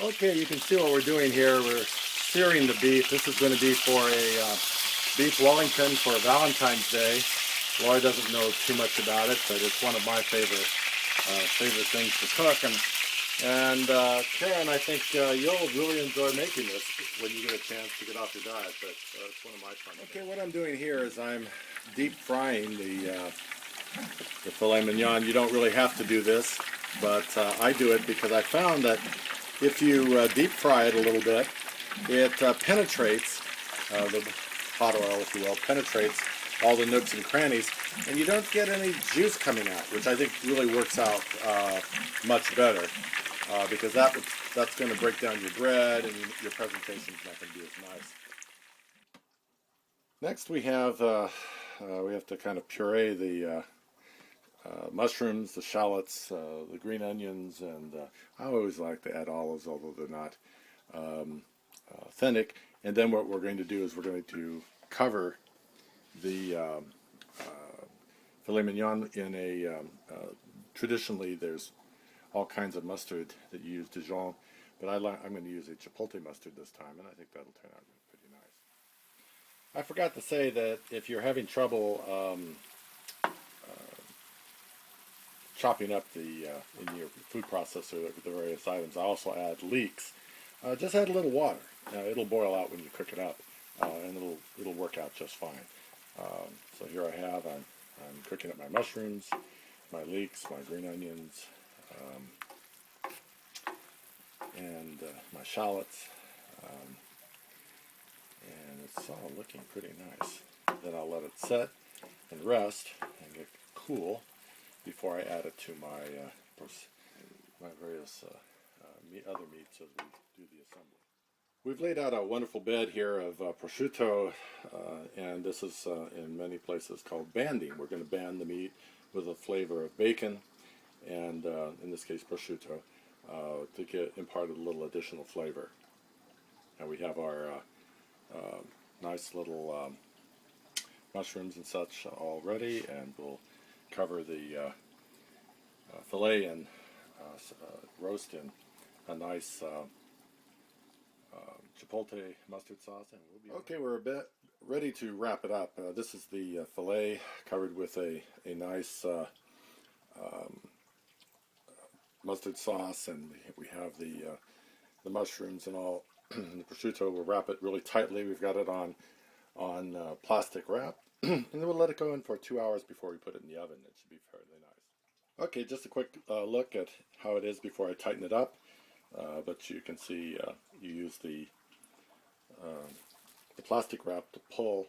Okay, you can see what we're doing here. We're searing the beef. This is going to be for a beef Wellington for Valentine's Day. Laura doesn't know too much about it, but it's one of my favorite things to cook. And Karen, I think you'll really enjoy making this when you get a chance to get off your diet. But it's one of my fun things. Okay, what I'm doing here is I'm deep frying the filet mignon. You don't really have to do this, but I do it because I found that if you deep fry it a little bit, it penetrates, the hot oil, if you will, penetrates all the nooks and crannies, and you don't get any juice coming out, which I think really works out much better, because that's going to break down your bread, and your presentation's not going to be as nice. Next we have to kind of puree the mushrooms, the shallots, the green onions, and I always like to add olives, although they're not authentic. And then what we're going to do is we're going to cover the filet mignon in a, traditionally there's all kinds of mustard that you use, Dijon, but I'm going to use a chipotle mustard this time, and I think that'll turn out pretty nice. I forgot to say that if you're having trouble chopping up the in your food processor the various items, I also add leeks. Just add a little water. It'll boil out when you cook it up, and it'll work out just fine. So here I have, I'm cooking up my mushrooms, my leeks, my green onions, and my shallots, and it's all looking pretty nice. Then I'll let it set and rest and get cool before I add it to my various other meats as we do the assembly. We've laid out a wonderful bed here of prosciutto, and this is in many places called banding. We're going to band the meat with a flavor of bacon, and in this case prosciutto, to impart a little additional flavor. And we have our nice little mushrooms and such all ready, and we'll cover the filet and roast in a nice chipotle mustard sauce, and we'll be okay. We're a bit ready to wrap it up. This is the filet covered with a nice mustard sauce, and we have the mushrooms and all. The prosciutto, we'll wrap it really tightly. We've got it on plastic wrap, and then we'll let it go in for 2 hours before we put it in the oven. It should be fairly nice. Okay, just a quick look at how it is before I tighten it up. But you can see you use the plastic wrap to pull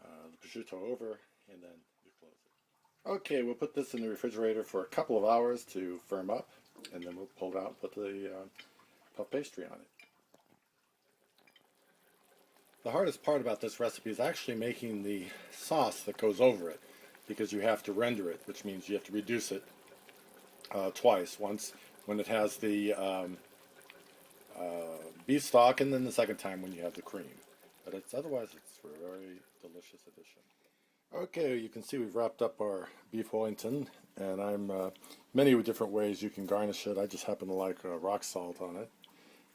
the prosciutto over, and then you close it. Okay, we'll put this in the refrigerator for a couple of hours to firm up, and then we'll pull it out and put the puff pastry on it. The hardest part about this recipe is actually making the sauce that goes over it, because you have to render it, which means you have to reduce it twice. Once when it has the beef stock, and then the second time when you have the cream. But otherwise it's a very delicious addition. Okay, you can see we've wrapped up our beef Wellington, and I'm many different ways you can garnish it. I just happen to like rock salt on it,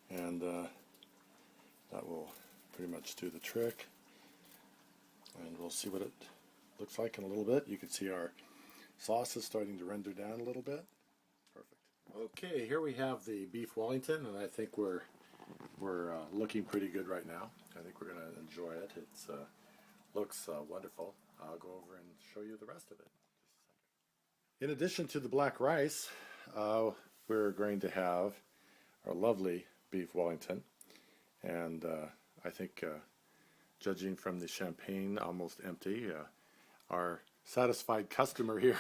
and that will pretty much do the trick. And we'll see what it looks like in a little bit. You can see our sauce is starting to render down a little bit. Perfect. Okay, here we have the beef Wellington, and I think we're looking pretty good right now. I think we're going to enjoy it. It looks wonderful. I'll go over and show you the rest of it. In addition to the black rice, we're going to have our lovely beef Wellington, and I think judging from the champagne almost empty, our satisfied customer here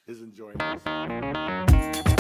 is enjoying this.